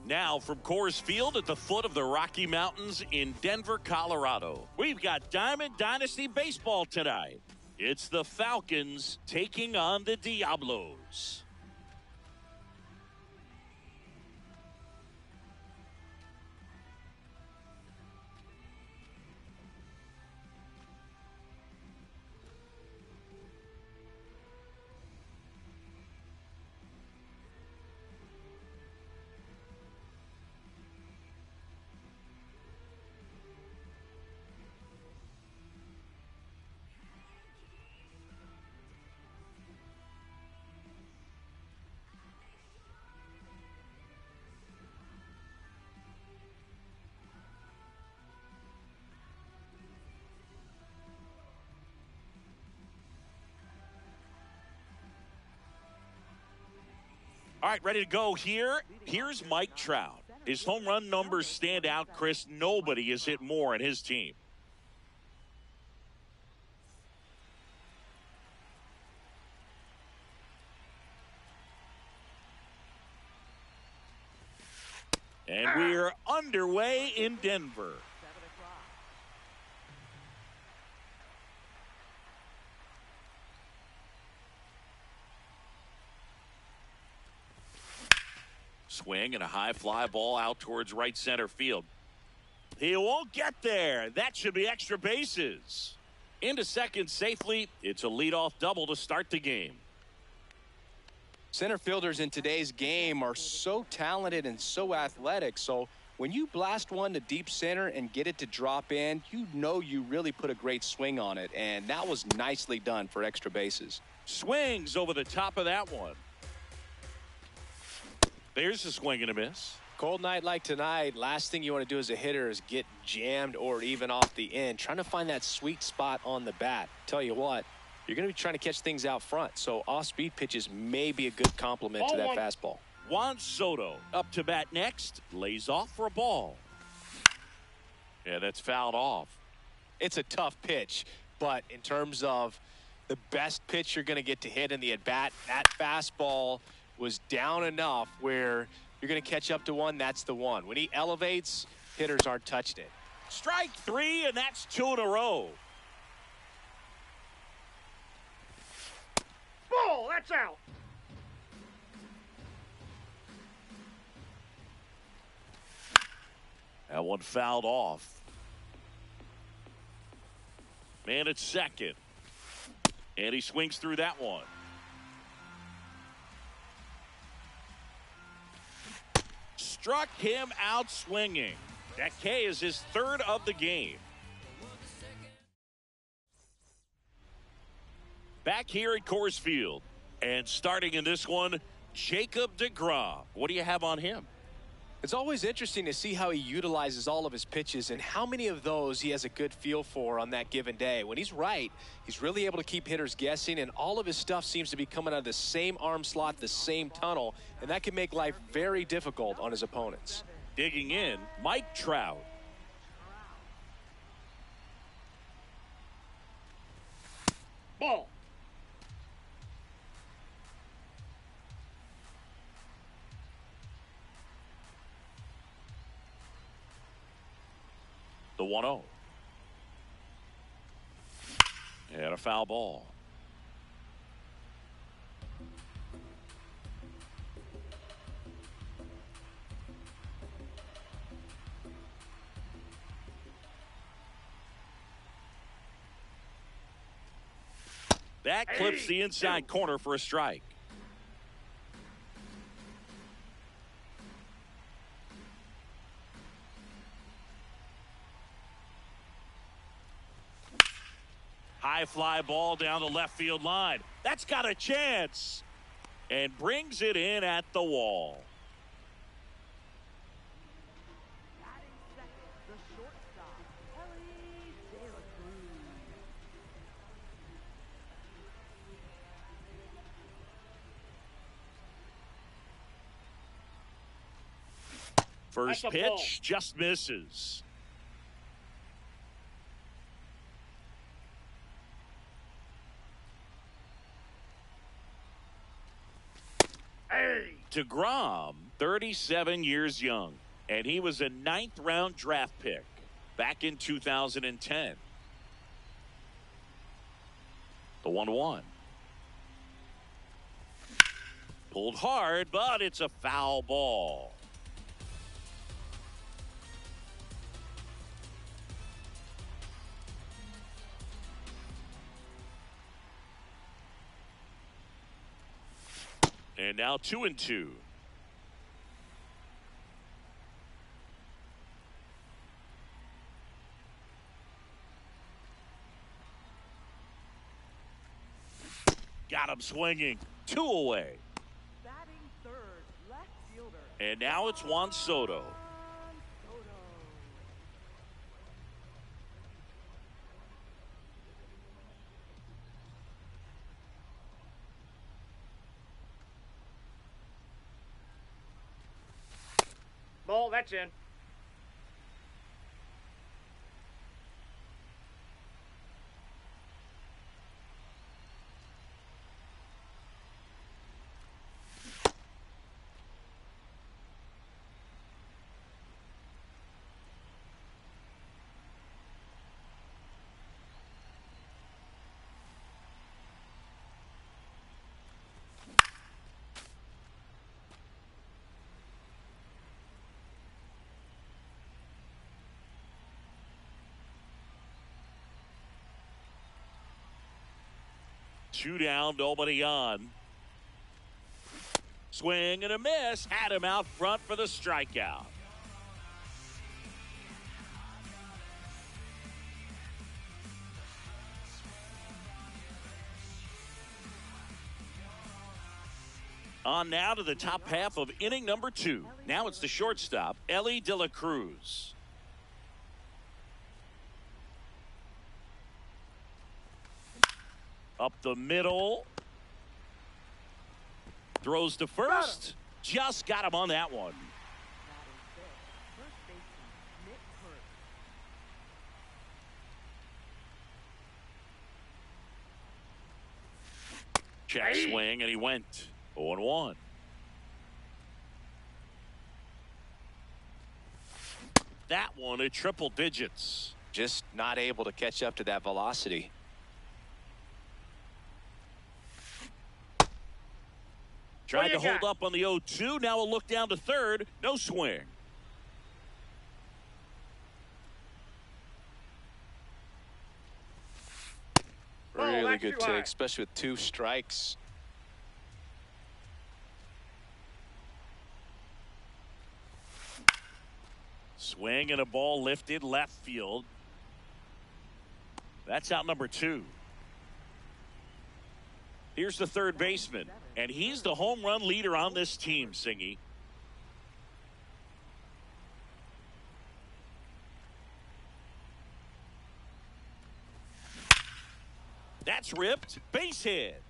Now from Coors Field at the foot of the Rocky Mountains in Denver, Colorado, we've got Diamond Dynasty Baseball tonight. It's the Falcons taking on the Diablos. All right, ready to go here. Here's Mike Trout. His home run numbers stand out, Chris. Nobody has hit more in his team. And we're underway in Denver. Swing and a high fly ball out towards right center field. He won't get there. That should be extra bases. Into second safely. It's a leadoff double to start the game. Center fielders in today's game are so talented and so athletic. So when you blast one to deep center and get it to drop in, you know you really put a great swing on it. And that was nicely done for extra bases. Swings over the top of that one. There's a swing and a miss. Cold night like tonight, last thing you want to do as a hitter is get jammed or even off the end. Trying to find that sweet spot on the bat. Tell you what, you're going to be trying to catch things out front. So off-speed pitches may be a good complement to that fastball. Juan Soto up to bat next. Lays off for a ball. Yeah, that's fouled off. It's a tough pitch, but in terms of the best pitch you're going to get to hit in the at-bat, that fastball was down enough where you're going to catch up to one. That's the one. When he elevates, hitters aren't touching it. Strike three, and that's two in a row. Ball, that's out. That one fouled off. Man at second. And he swings through that one. Struck him out swinging. That K is his third of the game. Back here at Coors Field. And starting in this one, Jacob deGrom. What do you have on him? It's always interesting to see how he utilizes all of his pitches and how many of those he has a good feel for on that given day. When he's right, he's really able to keep hitters guessing, and all of his stuff seems to be coming out of the same arm slot, the same tunnel, and that can make life very difficult on his opponents. Digging in, Mike Trout. Ball. The 1-0. And a foul ball. That clips the inside corner for a strike. high fly ball down the left field line. That's got a chance. And brings it in at the wall. First pitch just misses. DeGrom, 37 years young, and he was a 9th-round draft pick back in 2010. The 1-1. Pulled hard, but it's a foul ball. And now 2-2. Got him swinging. 2 away. Batting third, left fielder. And now it's Juan Soto. Ball, that's in. Two down, nobody on. Swing and a miss. Had him out front for the strikeout. On now to the top half of inning number 2. Now it's the shortstop, Elly De La Cruz. Up the middle. Throws to first. Just got him on that one. Check swing, and he went 0-1. That one at triple digits. Just not able to catch up to that velocity. Tried to hold up on the 0-2. Now a look down to third. No swing. Really good take, especially with 2 strikes. Swing and a ball lifted left field. That's out number 2. Here's the third baseman, and he's the home run leader on this team, Singy. That's ripped. Base hit.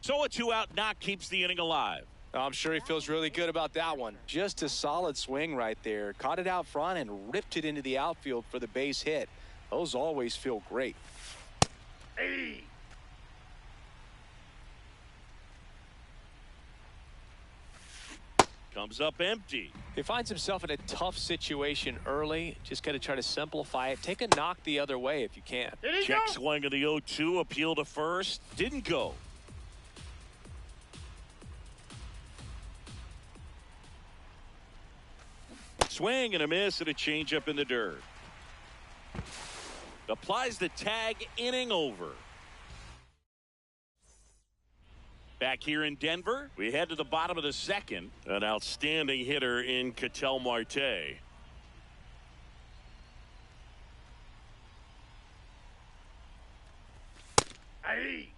So a 2-out knock keeps the inning alive. I'm sure he feels really good about that one. Just a solid swing right there. Caught it out front and ripped it into the outfield for the base hit. Those always feel great. Hey. Comes up empty. He finds himself in a tough situation early. Just got to try to simplify it. Take a knock the other way if you can. Check swing of the 0-2. Appeal to first. Didn't go. Swing and a miss and a changeup in the dirt. Applies the tag. Inning over. Back here in Denver, we head to the bottom of the second. An outstanding hitter in Ketel Marte. Hey.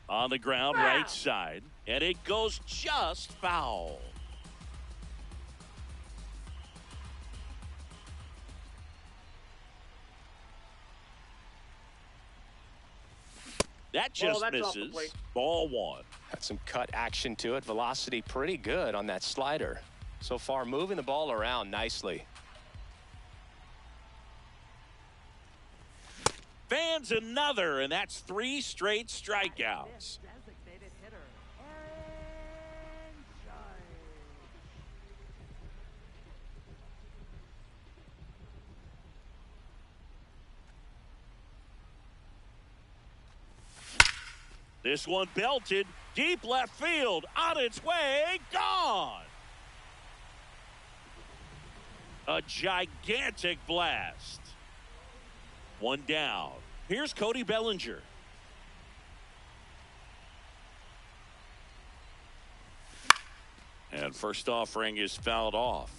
On the ground, Foul. right side, and it goes just foul. That just that's off the misses. plate. Ball one. Had some cut action to it. Velocity pretty good on that slider. So far, moving the ball around nicely. Fans another, and that's 3 straight strikeouts. Designated hitter, Aaron Judge. This one belted deep left field, on its way, gone. A gigantic blast. One down. Here's Cody Bellinger. And first offering is fouled off.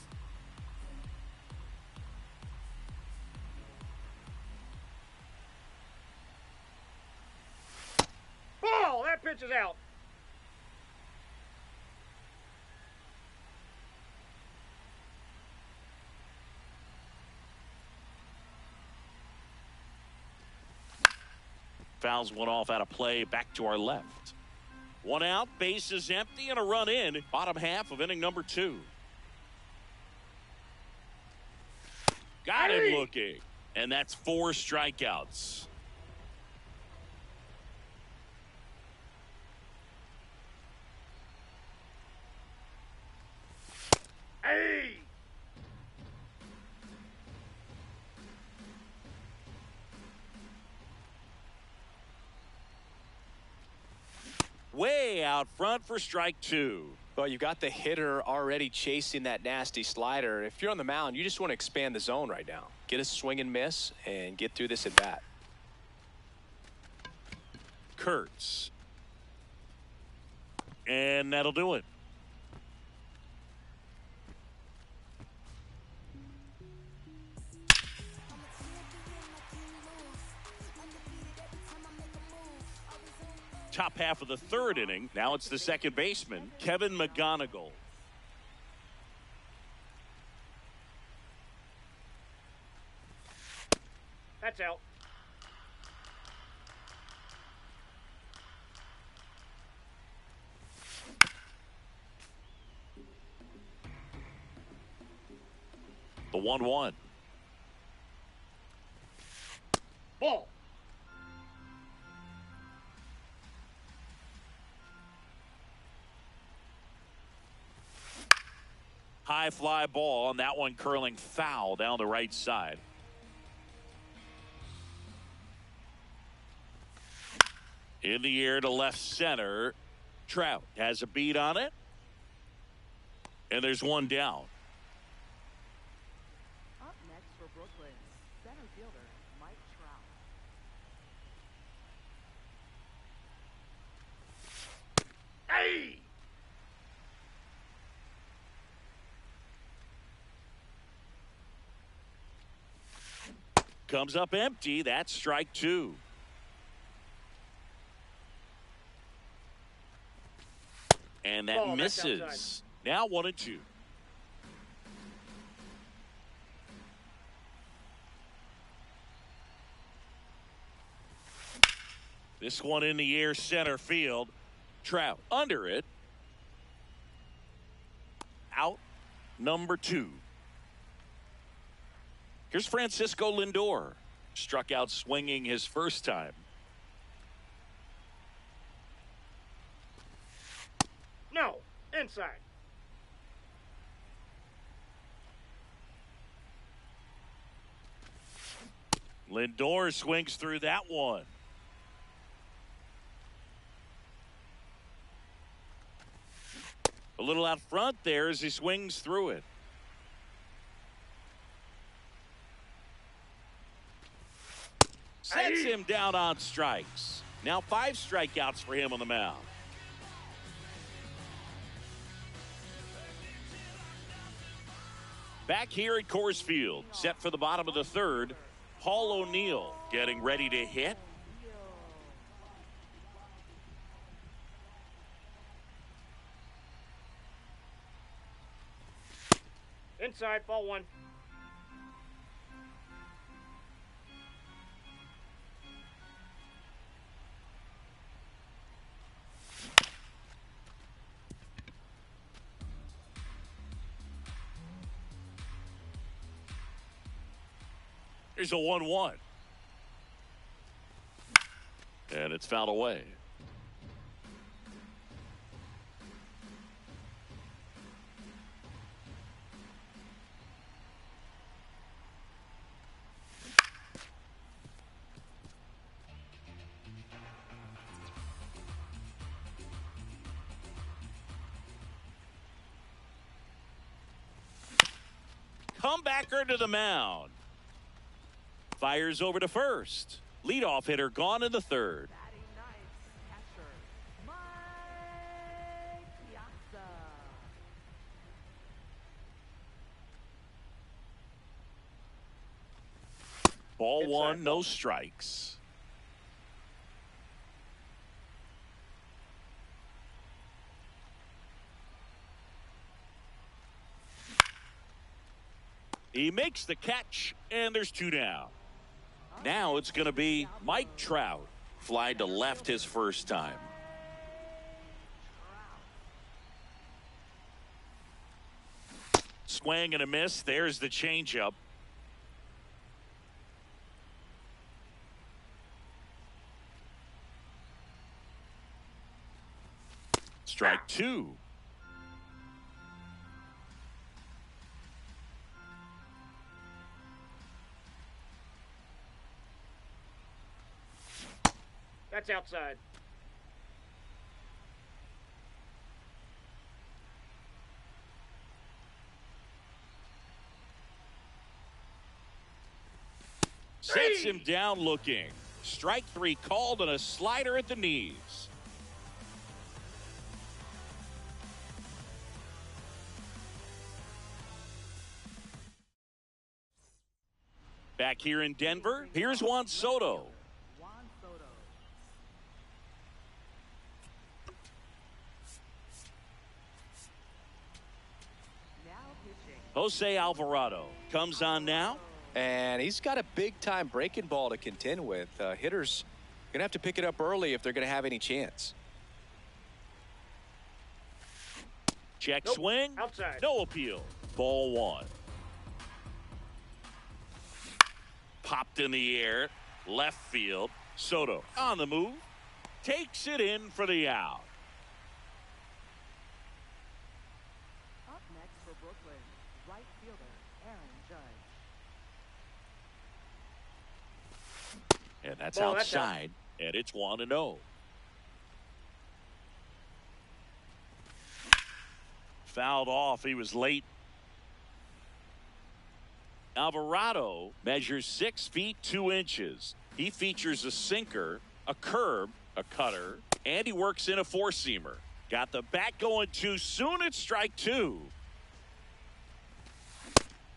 Ball, that pitch is out. Fouls one off out of play, back to our left. One out, base is empty, and a run in. Bottom half of inning number 2. Got him looking. And that's 4 strikeouts. Hey. Way out front for strike 2. Well, you've got the hitter already chasing that nasty slider. If you're on the mound, you just want to expand the zone right now. Get a swing and miss and get through this at bat. Kurtz. And that'll do it. Top half of the 3rd inning. Now it's the second baseman, Kevin McGonigal. That's out. The 1-1. Ball. High fly ball, and that one curling foul down the right side. In the air to left center. Trout has a beat on it. And there's one down. Up next for Brooklyn, center fielder Mike Trout. Hey. Comes up empty. That's strike 2. And that Ball, that's misses. outside. Now 1-2. This one in the air, center field. Trout under it. Out number 2. Here's Francisco Lindor. Struck out swinging his first time. No. Inside. Lindor swings through that one. A little out front there as he swings through it. Sets him down on strikes. Now 5 strikeouts for him on the mound. Back here at Coors Field, set for the bottom of the third, Paul O'Neill getting ready to hit. Inside, ball one. Here's a 1-1. And it's fouled away. Comebacker to the mound. Fires over to first. Leadoff hitter gone in the third. Batting ninth, catcher, Mike Piazza. Ball Inside one, no ball. strikes. He makes the catch, and there's two down. Now it's going to be Mike Trout. Fly to left his first time. Swing and a miss. There's the changeup. Strike two. That's outside. Sets him down looking. Strike three called on a slider at the knees. Back here in Denver, here's Juan Soto. Juan Soto. Now pitching. Jose Alvarado comes on now. And he's got a big-time breaking ball to contend with. Hitters going to have to pick it up early if they're going to have any chance. Check Nope. swing. Outside. No appeal. Ball one. Popped in the air. Left field. Soto on the move. Takes it in for the out. Up next for Brooklyn, right fielder Aaron Judge. And that's Ball, that's out. outside. And it's 1-0. Fouled off. He was late. Alvarado measures 6 feet 2 inches. He features a sinker, a curve, a cutter, and he works in a four-seamer. Got the bat going too soon at strike two.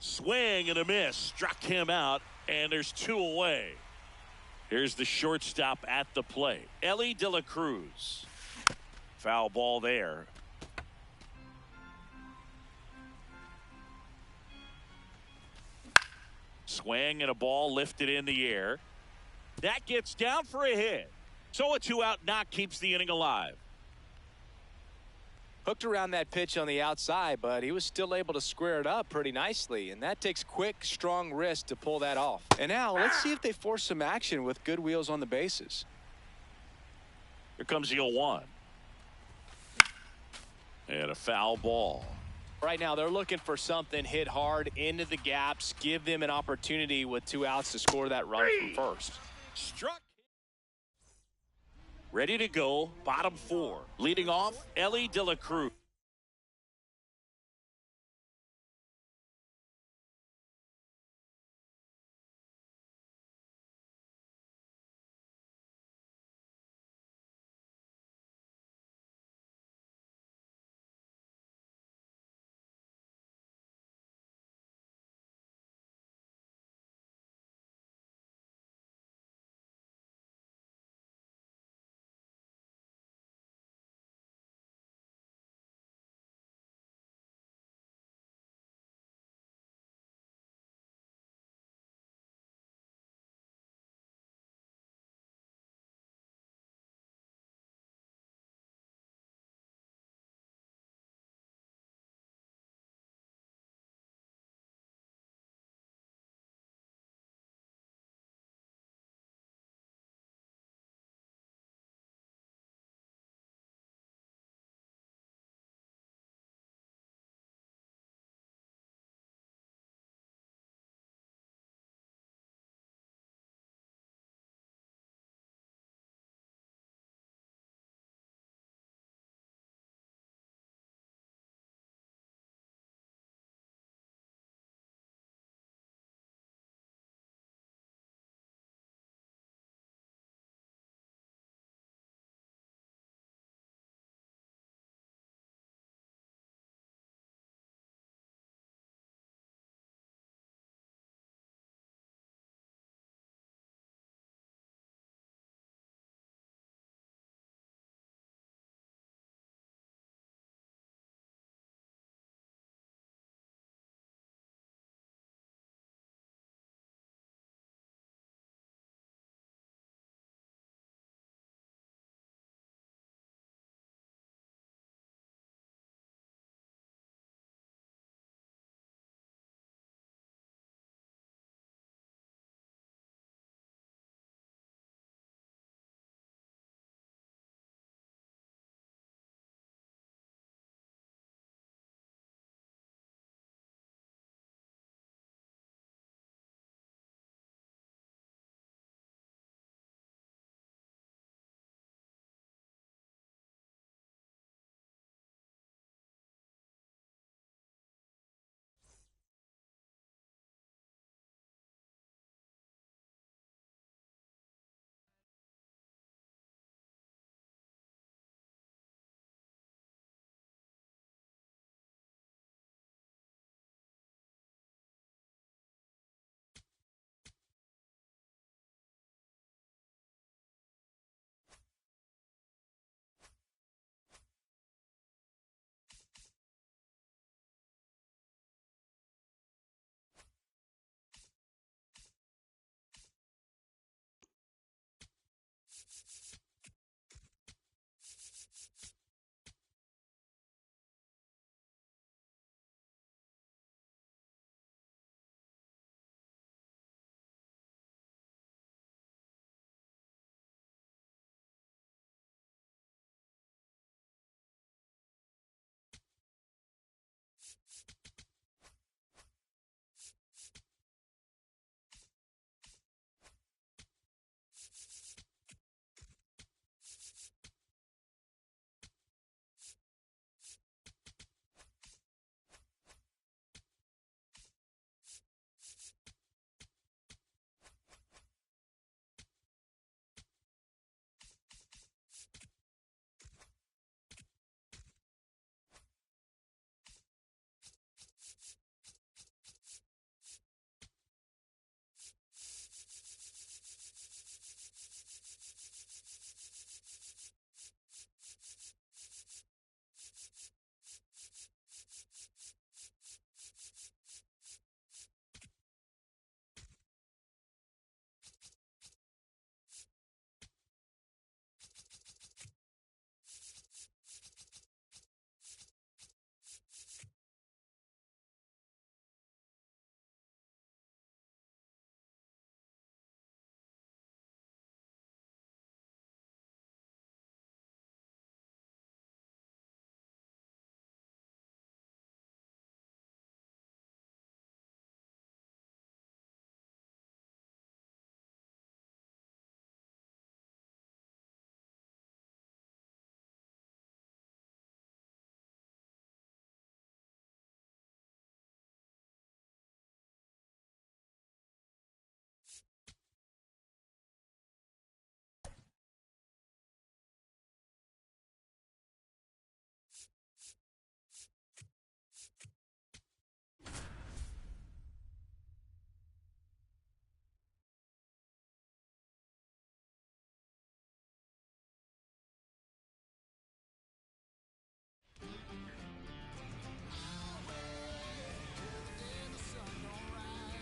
Swing and a miss. Struck him out, and there's 2 away. Here's the shortstop at the plate, Elly De La Cruz. Foul ball there. Swing and a ball lifted in the air. That gets down for a hit. So a 2-out knock keeps the inning alive. Hooked around that pitch on the outside, but he was still able to square it up pretty nicely. And that takes quick, strong wrist to pull that off. And now let's see if they force some action with good wheels on the bases. Here comes the 0-1. And a foul ball. Right now, they're looking for something hit hard into the gaps, give them an opportunity with 2 outs to score that run from first. Struck. Ready to go. Bottom 4. Leading off, Elly De La Cruz.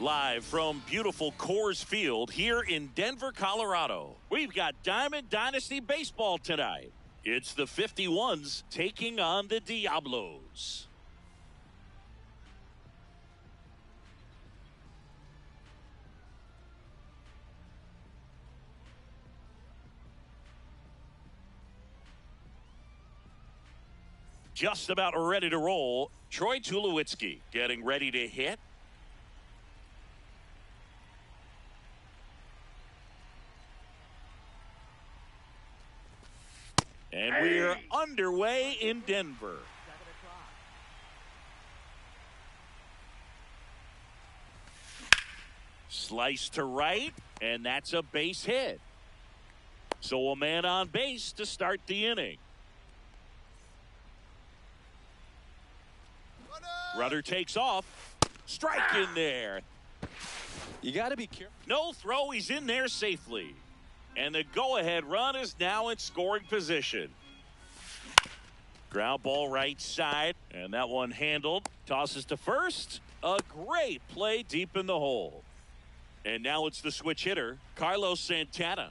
Live from beautiful Coors Field here in Denver, Colorado. We've got Diamond Dynasty Baseball tonight. It's the 51s taking on the Diablos. Just about ready to roll. Troy Tulowitzki getting ready to hit. And we're underway in Denver. Slice to right, and that's a base hit. So a man on base to start the inning. Runner takes off. Strike in there. You got to be careful. No throw. He's in there safely. And the go-ahead run is now in scoring position. Ground ball right side. And that one handled. Tosses to first. A great play deep in the hole. And now it's the switch hitter, Carlos Santana.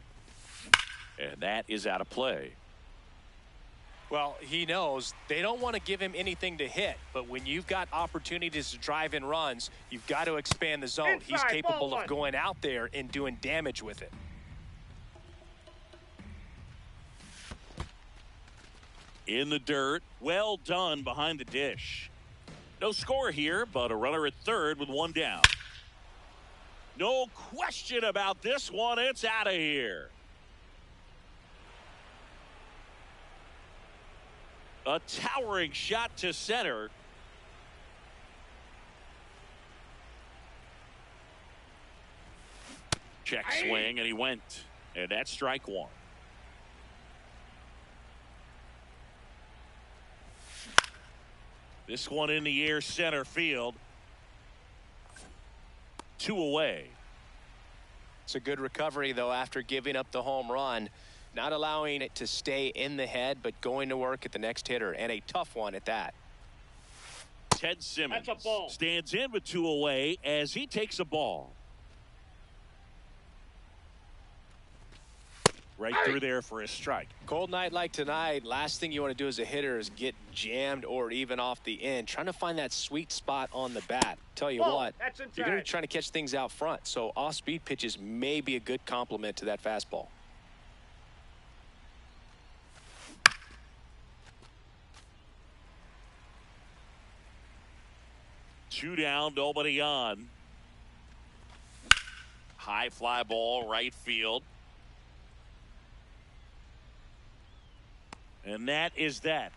And that is out of play. Well, he knows they don't want to give him anything to hit, but when you've got opportunities to drive in runs, you've got to expand the zone. Inside, He's capable ball of going out there and doing damage with it. In the dirt, well done behind the dish. No score here, but a runner at third with one down. No question about this one. It's out of here. A towering shot to center. Check swing, and he went. And that's strike one. This one in the air center field. 2 away. It's a good recovery, though, after giving up the home run. Not allowing it to stay in the head, but going to work at the next hitter, and a tough one at that. Ted Simmons That's a ball. stands in with 2 away as he takes a ball. Right through there for a strike. Cold night like tonight, last thing you want to do as a hitter is get jammed or even off the end. Trying to find that sweet spot on the bat. Tell you Ball. what, That's you're going to be inside. trying to catch things out front. So off-speed pitches may be a good complement to that fastball. Two down, nobody on. High fly ball, right field. And that is that.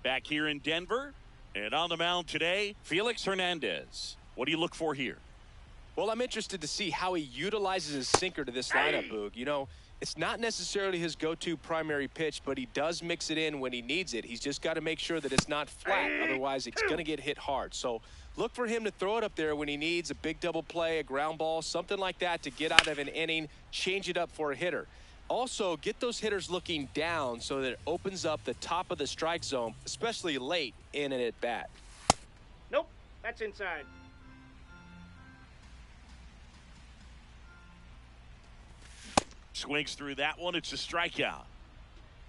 Back here in Denver, and on the mound today, Felix Hernandez. What do you look for here? Well, I'm interested to see how he utilizes his sinker to this lineup, Boog. You know, it's not necessarily his go-to primary pitch, but he does mix it in when he needs it. He's just got to make sure that it's not flat. Otherwise, it's going to get hit hard. So look for him to throw it up there when he needs a big double play, a ground ball, something like that to get out of an inning, change it up for a hitter. Also, get those hitters looking down so that it opens up the top of the strike zone, especially late in an at-bat. Nope, that's inside. Swings through that one. It's a strikeout.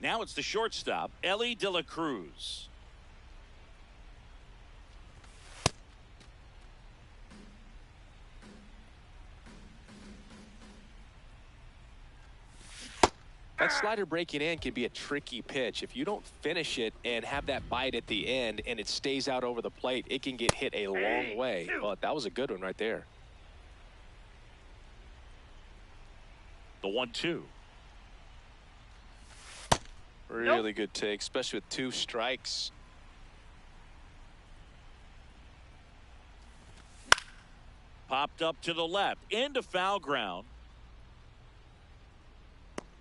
Now it's the shortstop, Elly De La Cruz. That slider breaking in can be a tricky pitch. If you don't finish it and have that bite at the end and it stays out over the plate, it can get hit a long way. But that was a good one right there. The 1-2. Really good take, especially with 2 strikes. Popped up to the left, into foul ground.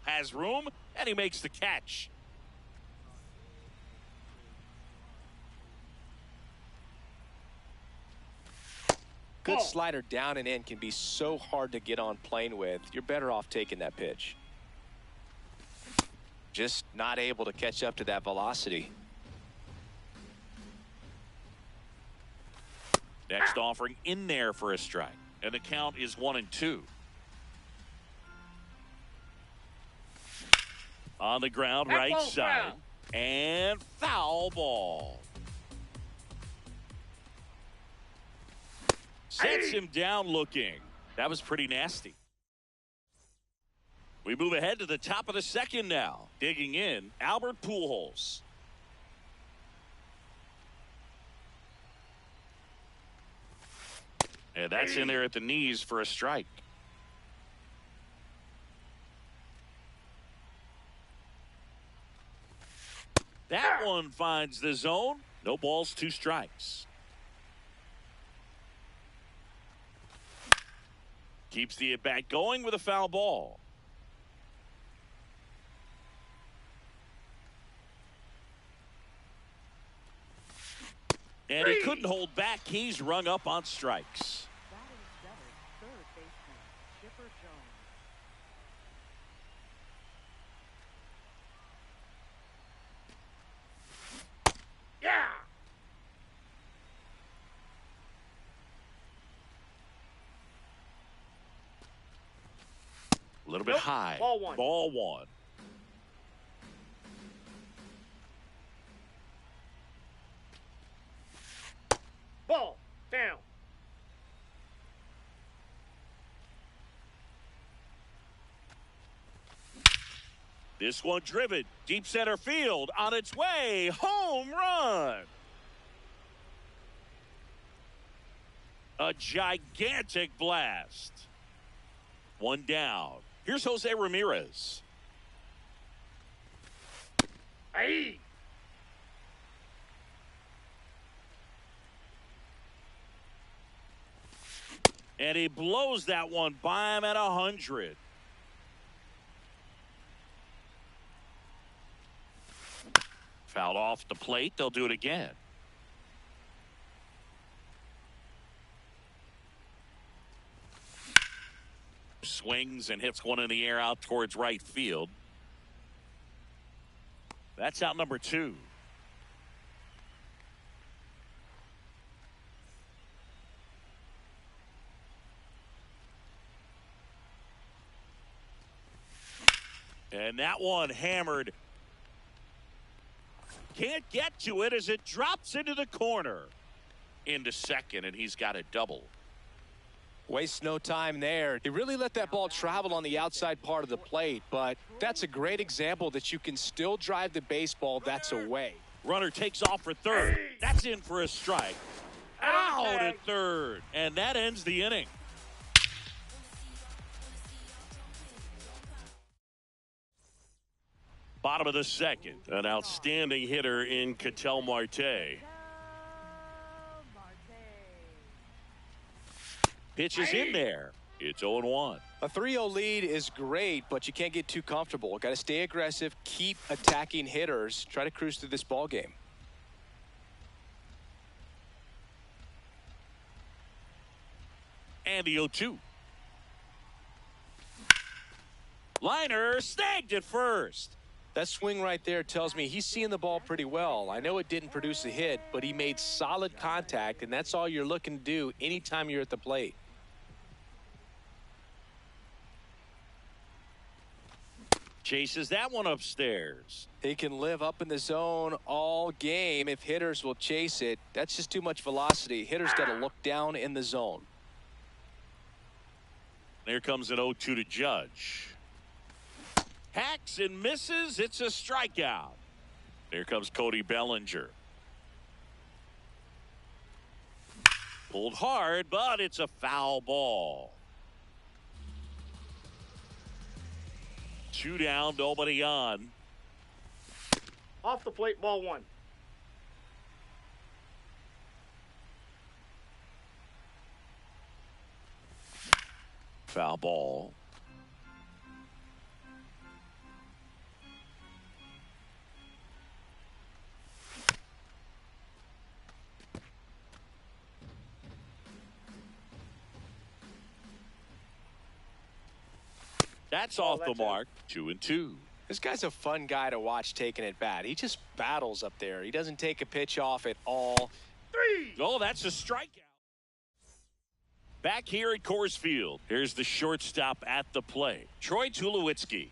Has room, and he makes the catch. Good slider down and in can be so hard to get on plane with. You're better off taking that pitch. Just not able to catch up to that velocity. Next offering in there for a strike. And the count is 1-2. On the ground, That right ball's side. foul. And foul ball. Sets him down looking. That was pretty nasty. We move ahead to the top of the second now. Digging in, Albert Pujols. And that's in there at the knees for a strike. That one finds the zone. No balls, 2 strikes. Keeps the at-bat going with a foul ball. And he couldn't hold back. He's rung up on strikes. Batting center, third baseman, Chipper Jones. Yeah. A little bit Nope. high. Ball one. Ball one. Ball down. This one driven. Deep center field. On its way. Home run. A gigantic blast. One down. Here's Jose Ramirez. Aye. And he blows that one by him at 100. Fouled off the plate. They'll do it again. Swings and hits one in the air out towards right field. That's out number 2. And that one hammered. Can't get to it as it drops into the corner. Into second, and he's got a double. Wastes no time there. He really let that ball travel on the outside part of the plate, but that's a great example that you can still drive the baseball that's away. Runner takes off for third. That's in for a strike. Out at third. And that ends the inning. Bottom of the second. An outstanding hitter in Ketel Marte. Pitches in there. It's 0-1. A 3-0 lead is great, but you can't get too comfortable. Got to stay aggressive, keep attacking hitters, try to cruise through this ball game. And the 0-2. Liner snagged at first. That swing right there tells me he's seeing the ball pretty well. I know it didn't produce a hit, but he made solid contact, and that's all you're looking to do anytime you're at the plate. Chases that one upstairs. He can live up in the zone all game if hitters will chase it. That's just too much velocity. Hitters got to look down in the zone. There comes an 0-2 to Judge. Hacks and misses. It's a strikeout. There comes Cody Bellinger. Pulled hard, but it's a foul ball. 2 down, nobody on. Off the plate, ball one. Foul ball. That's off that's the it. mark. 2-2. This guy's a fun guy to watch taking at bat. He just battles up there. He doesn't take a pitch off at all. 3. Oh, that's a strikeout. Back here at Coors Field, here's the shortstop at the plate, Troy Tulowitzki.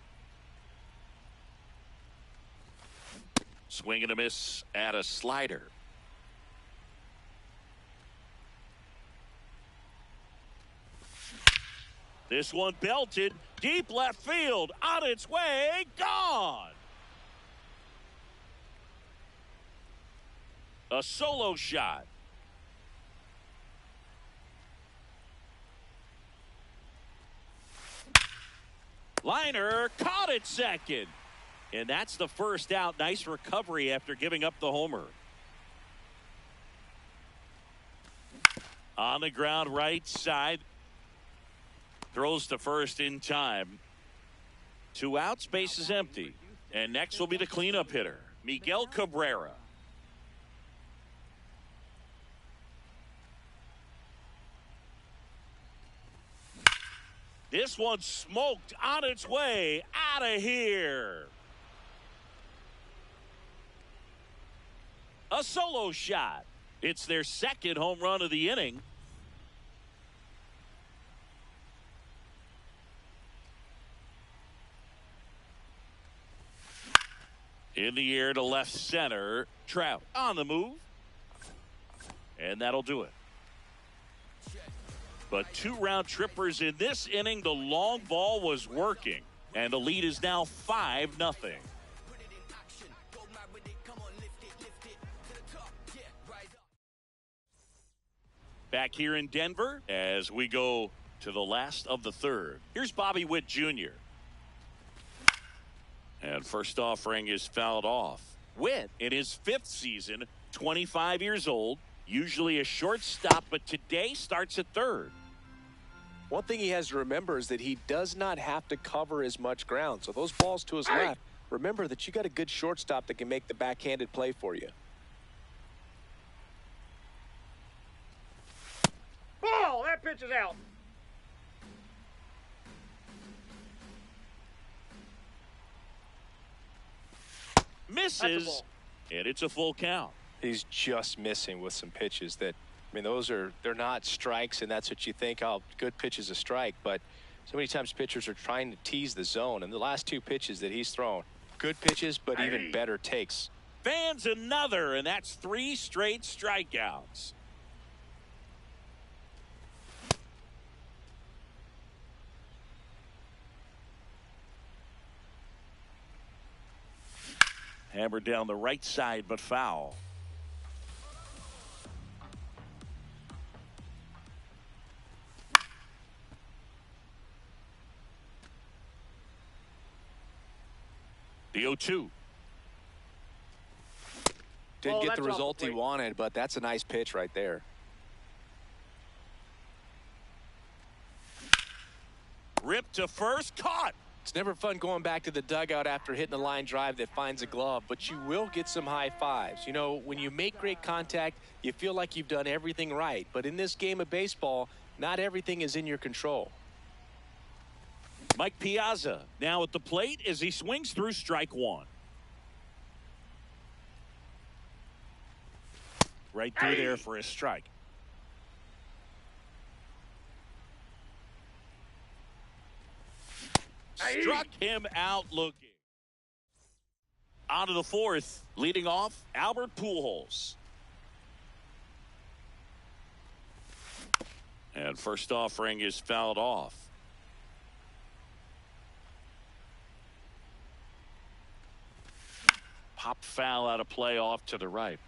Swing and a miss at a slider. This one belted deep left field, on its way, gone. A solo shot. Liner caught at second. And that's the first out. Nice recovery after giving up the homer. On the ground right side. Throws to first in time. 2 outs, base is empty. And next will be the cleanup hitter, Miguel Cabrera. This one smoked on its way out of here. A solo shot. It's their second home run of the inning. In the air to left center. Trout on the move. And that'll do it. But 2 round trippers in this inning. The long ball was working. And the lead is now 5-0. Back here in Denver as we go to the last of the third. Here's Bobby Witt Jr. And first offering is fouled off. Witt in his 5th season, 25 years old, usually a shortstop, but today starts at third. One thing he has to remember is that he does not have to cover as much ground. So those balls to his left, remember that you got a good shortstop that can make the backhanded play for you. Ball! That pitch is out. Misses, and it's a full count. He's just missing with some pitches that, I mean, they're not strikes, and that's what you think, oh, good pitch is a strike. But so many times pitchers are trying to tease the zone, and the last 2 pitches that he's thrown, good pitches, but even better takes. Fans another, and that's 3 straight strikeouts. Hammered down the right side, but foul. The 0-2. Didn't get the result he wanted, but that's a nice pitch right there. Ripped to first, caught. It's never fun going back to the dugout after hitting a line drive that finds a glove, but you will get some high fives. You know, when you make great contact, you feel like you've done everything right. But in this game of baseball, not everything is in your control. Mike Piazza now at the plate as he swings through strike 1. Right through there for a strike. Struck him out looking. On to the 4th, leading off, Albert Pujols. And first offering is fouled off. Pop foul out of play off to the right.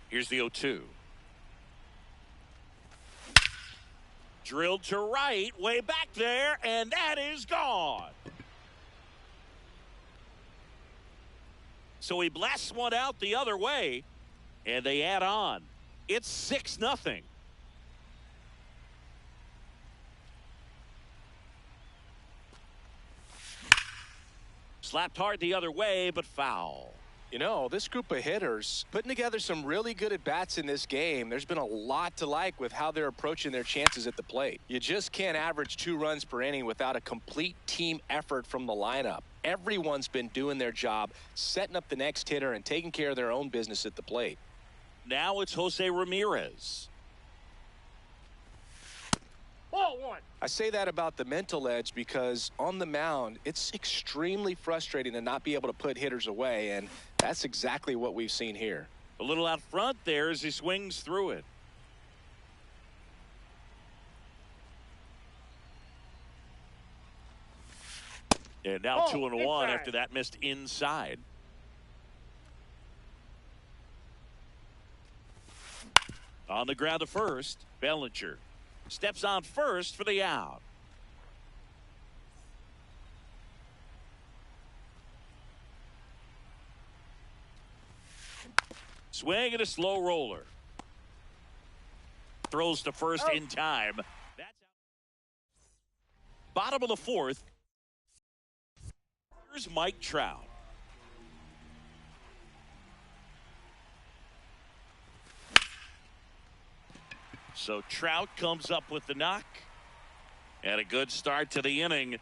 Here's the 0-2. Drilled to right, way back there, and that is gone. So he blasts one out the other way, and they add on. It's 6-0. Slapped hard the other way, but foul. You know, this group of hitters putting together some really good at-bats in this game. There's been a lot to like with how they're approaching their chances at the plate. You just can't average 2 runs per inning without a complete team effort from the lineup. Everyone's been doing their job, setting up the next hitter and taking care of their own business at the plate. Now it's Jose Ramirez. Ball 1. I say that about the mental edge because on the mound, it's extremely frustrating to not be able to put hitters away, and that's exactly what we've seen here. A little out front there as he swings through it. And now 2-1 inside. after that missed inside. On the ground to first, Bellinger steps on first for the out. Swing and a slow roller. Throws to first in time. That's out. Bottom of the 4th. Here's Mike Trout. So Trout comes up with the knock. And a good start to the inning.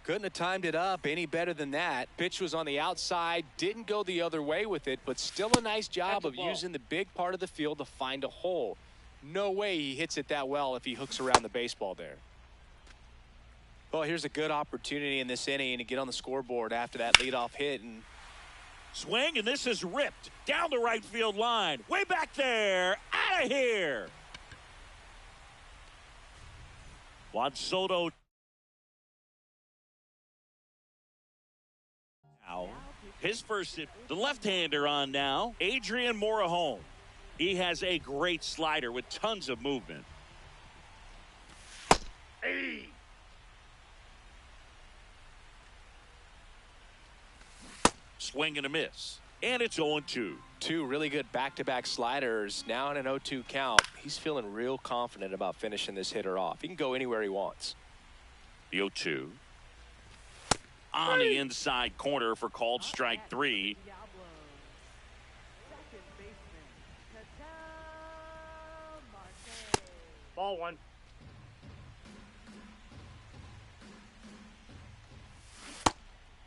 Couldn't have timed it up any better than that. Pitch was on the outside, didn't go the other way with it, but still a nice job of using the big part of the field to find a hole. No way he hits it that well if he hooks around the baseball there. Well, here's a good opportunity in this inning to get on the scoreboard after that leadoff hit. And swing, and this is ripped down the right field line. Way back there. Out of here. Juan Soto. Now, his first hit. The left-hander on now. Adrian Morejon. He has a great slider with tons of movement. Hey. Swing and a miss. And it's 0-2. 2 really good back-to-back sliders. Now in an 0-2 count. He's feeling real confident about finishing this hitter off. He can go anywhere he wants. The 0-2. On the inside corner for called strike 3. Second baseman, Ketel Marte. Ball 1.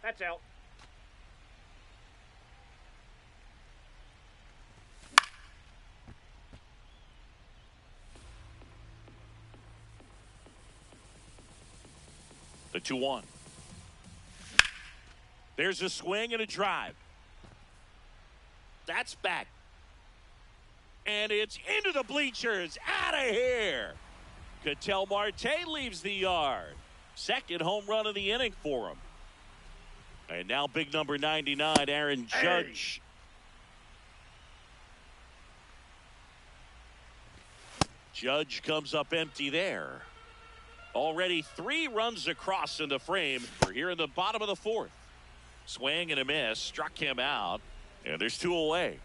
That's out. The 2-1. There's a swing and a drive. That's back. And it's into the bleachers. Out of here. Ketel Marte leaves the yard. Second home run of the inning for him. And now big number 99, Aaron Judge. Judge comes up empty there. Already 3 runs across in the frame. We're here in the bottom of the 4th. Swing and a miss. Struck him out. And there's 2 away.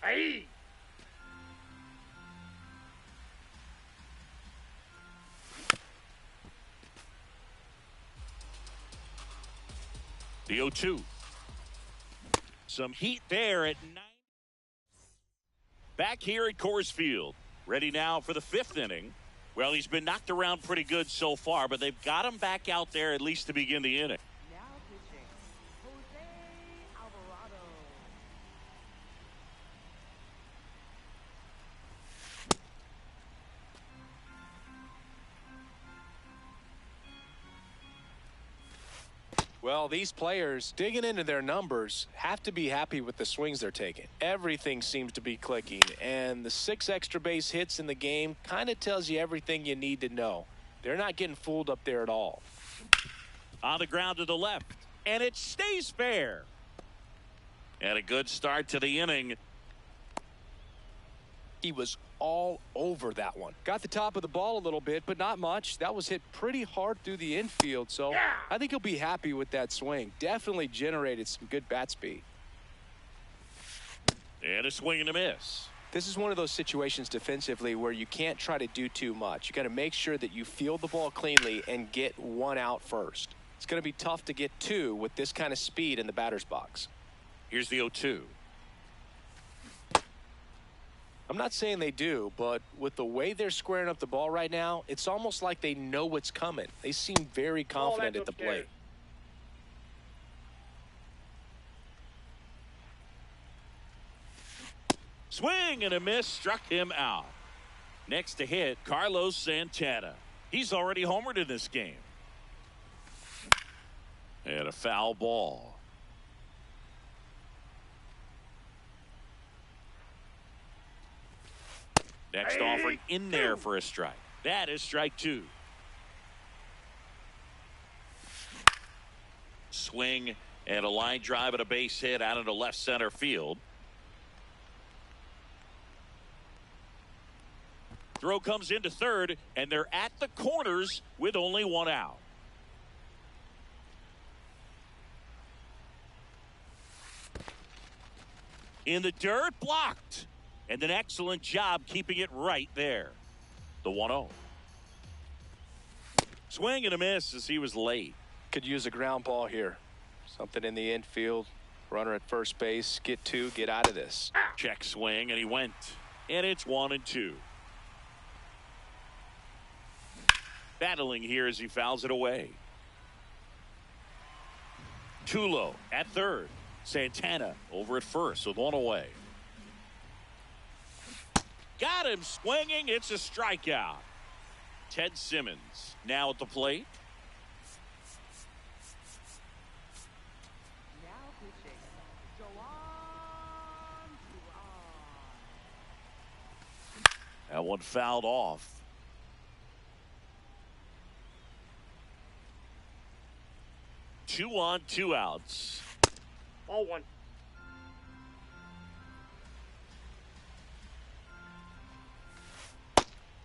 Hey. The 0-2. Some heat there at 9. Back here at Coors Field. Ready now for the 5th inning. Well, he's been knocked around pretty good so far, but they've got him back out there at least to begin the inning. Now pitching, Jose Alvarado. Well, these players digging into their numbers have to be happy with the swings they're taking. Everything seems to be clicking, and the 6 extra base hits in the game kind of tells you everything you need to know. They're not getting fooled up there at all. On the ground to the left, and it stays fair. And a good start to the inning. He was all over that one. Got the top of the ball a little bit, but not much. That was hit pretty hard through the infield, so I think he'll be happy with that swing. Definitely generated some good bat speed. And a swing and a miss. This is one of those situations defensively where you can't try to do too much. You got to make sure that you field the ball cleanly and get 1 out first. It's going to be tough to get two with this kind of speed in the batter's box. Here's the 0-2. I'm not saying they do, but with the way they're squaring up the ball right now, it's almost like they know what's coming. They seem very confident at the plate. Swing and a miss, struck him out. Next to hit, Carlos Santana. He's already homered in this game. And a foul ball. Next offering in there for a strike. That is strike 2. Swing and a line drive and a base hit out into left center field. Throw comes into third, and they're at the corners with only one out. In the dirt, blocked. And an excellent job keeping it right there. The 1-0. Swing and a miss as he was late. Could use a ground ball here. Something in the infield. Runner at first base. Get two. Get out of this. Check swing, and he went. And it's 1-2. Battling here as he fouls it away. Tulo at third. Santana over at first with one away. Got him swinging. It's a strikeout. Ted Simmons now at the plate. Now pitching. Joan Duran. That one fouled off. Two on, 2 outs. Ball 1.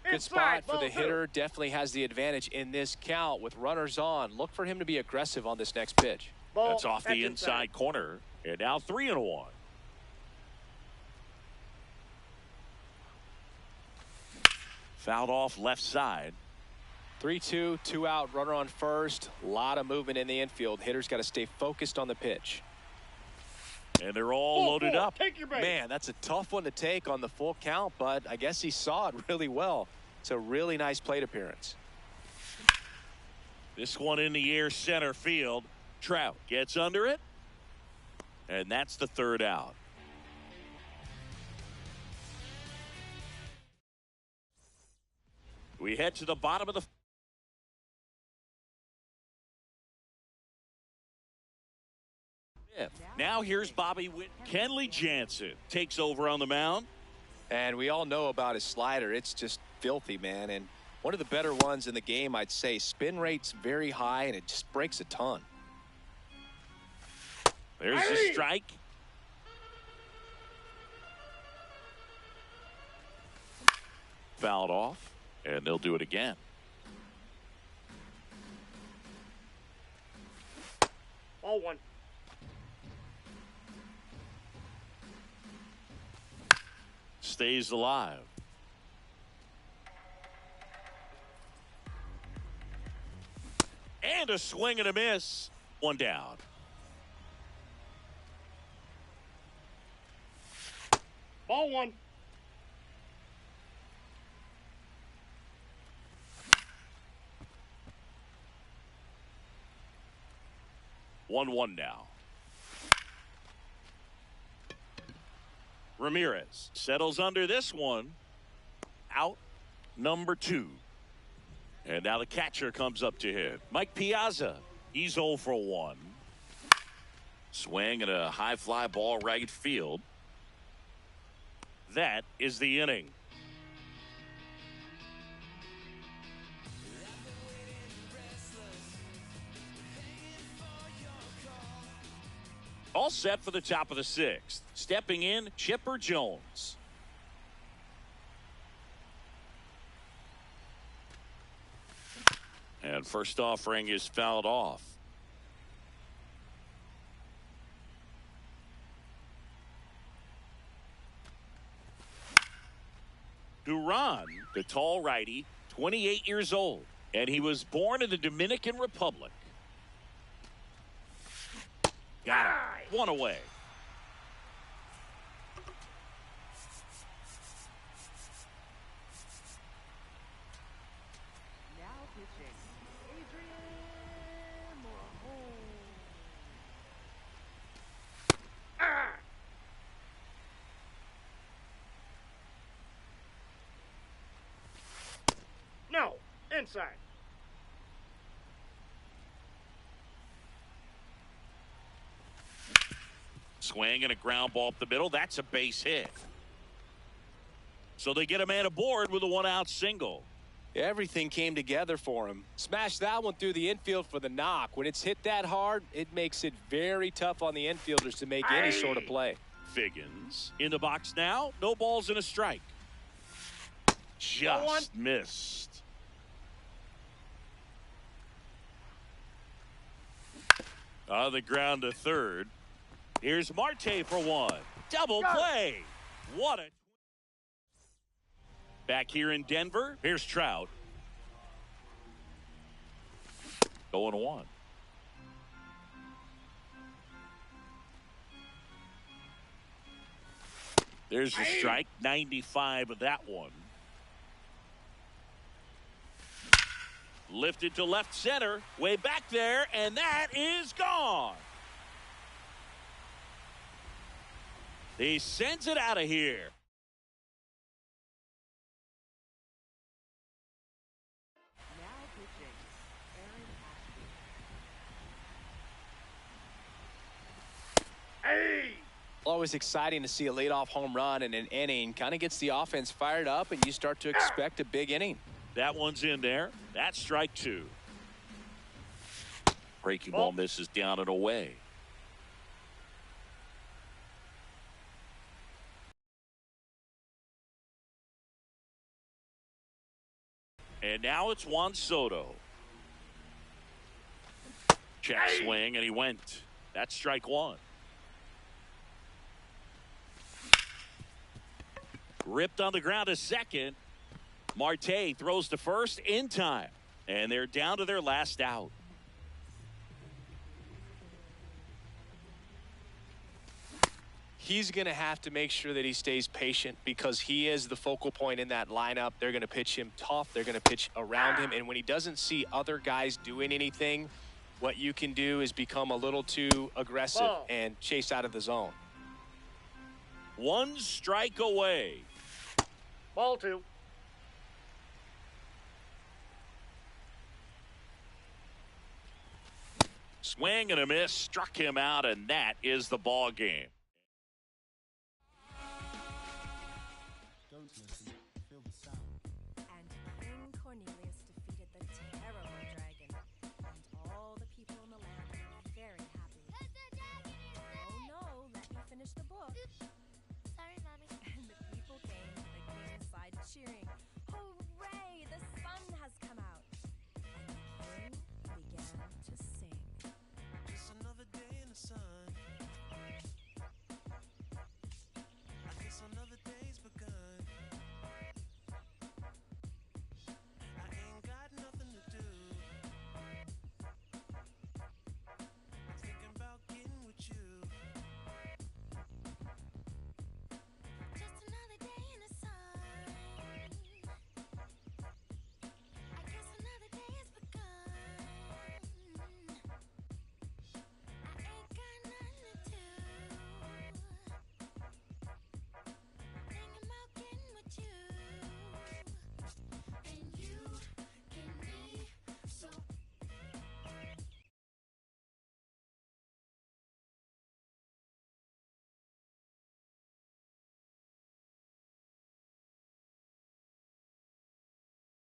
Good spot for the hitter. Definitely has the advantage in this count with runners on. Look for him to be aggressive on this next pitch. That's off the inside corner. And now 3-1. Fouled off left side. 3-2, 2 out, runner on first. A lot of movement in the infield. Hitter's got to stay focused on the pitch. And they're all loaded up. Take your base. Man, that's a tough one to take on the full count, but I guess he saw it really well. It's a really nice plate appearance. This one in the air center field. Trout gets under it. And that's the 3rd out. We head to the bottom of the fifth. Now here's Bobby Witt. Kenley Jansen takes over on the mound. And we all know about his slider. It's just filthy, man. And one of the better ones in the game, I'd say. Spin rate's very high, and it just breaks a ton. There's the strike. Fouled off, and they'll do it again. Ball 1. Stays alive. And a swing and a miss. One down. Ball 1. One now. Ramirez settles under this one. Out number 2. And now the catcher comes up to hit. Mike Piazza. He's 0 for 1. Swing and a high fly ball right field. That is the inning. All set for the top of the 6th. Stepping in, Chipper Jones. And first offering is fouled off. Duran, the tall righty, 28 years old, and he was born in the Dominican Republic. Got it. One away. Now pitching, Adrian Morejon. No. Inside. Swing and a ground ball up the middle. That's a base hit. So they get a man aboard with a one-out single. Everything came together for him. Smashed that one through the infield for the knock. When it's hit that hard, it makes it very tough on the infielders to make any sort of play. Figgins in the box now. No balls and a strike. Just missed. On the ground to third. Here's Marte for one. Double play. What a. Back here in Denver, here's Trout. 0-1. There's a strike, 95 of that one. Lifted to left center, way back there, and that is gone. He sends it out of here. Now pitching, Aaron Ashby. Hey! Always exciting to see a leadoff home run in an inning. Kind of gets the offense fired up, and you start to expect a big inning. That one's in there. That's strike two. Breaking ball misses down and away. And now it's Juan Soto. Check swing, and he went. That's strike one. Ripped on the ground to second. Marte throws to first in time. And they're down to their last out. He's going to have to make sure that he stays patient because he is the focal point in that lineup. They're going to pitch him tough. They're going to pitch around him. And when he doesn't see other guys doing anything, what you can do is become a little too aggressive and chase out of the zone. One strike away. Ball two. Swing and a miss. Struck him out, and that is the ball game. Don't listen, feel the sound. And King Cornelius defeated the terrible dragon, and all the people in the land were very happy. Oh no, let me finish the book. Sorry, Mommy. And the people came to the king's side cheering,